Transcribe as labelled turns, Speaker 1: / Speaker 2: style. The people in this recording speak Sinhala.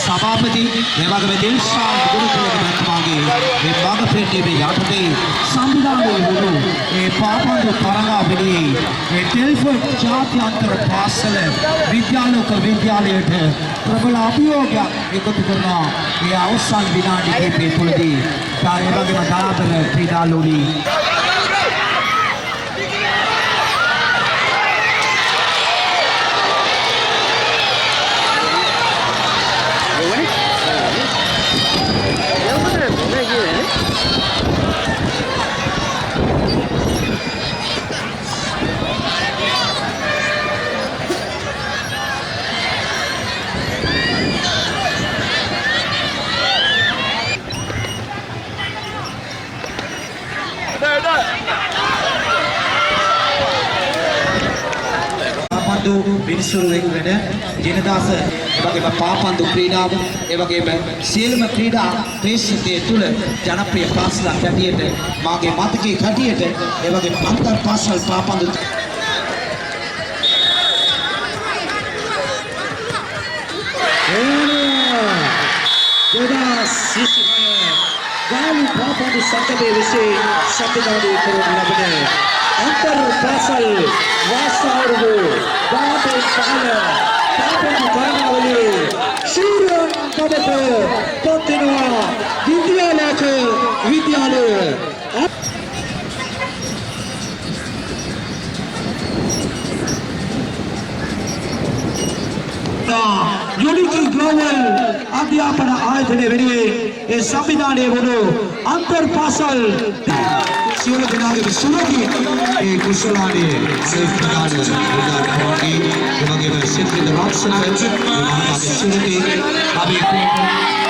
Speaker 1: सभापति එවගේම දිල්ෂාන් ගුරුතුමගේ මහත්මයාගේ මේ මග පෙරදීමේ යටතේ සංවිධානයේ වුණු මේ පාපන්දු තරඟා වෙනුවෙන් මේ ටෙලිෆෝන් ජාත්‍යන්තර පාසල විද්‍යාලයට ප්‍රබල අභියෝගයක් එකතු කරනවා මේ අවසන් විනාඩි කිහිපය තුළදී. ඒ වගේම දාතර ක්‍රීඩාලුවනි පාපන්දු විනිසුරු වෙන ජනදාස එවැගේම පාපන්දු ක්‍රීඩාව එවැගේම සියලුම ක්‍රීඩා ප්‍රේක්ෂකයේ තුල ජනප්‍රිය පාසලක් හැටියට මාගේ මතකයේ හැටියට එවැගේම අන්තර් පාසල් පාපන්දු
Speaker 2: गाली पापंदु संघයේ විසින් සංවිධානය කරනු ලබන අන්තර් පාසල් වාසාවරු වාදේ පහළ පාපන්දු තරගාවලියේ ශීර්ෂ පදක පත්වෙනවා විද්‍යාලය यूनिटी ग्लोबल अध्यापन आयोजन वेनुवेन ए संविधानයේ වුණු අන්තර් පාසල් සියලු දෙනාගේ සුලකී ඒ කුසලානේ සේෆ් ප්‍රදාන උදාහරණකි එවැගේම සිද්ධ රක්ෂණ වෙච්ච සුලකී අපි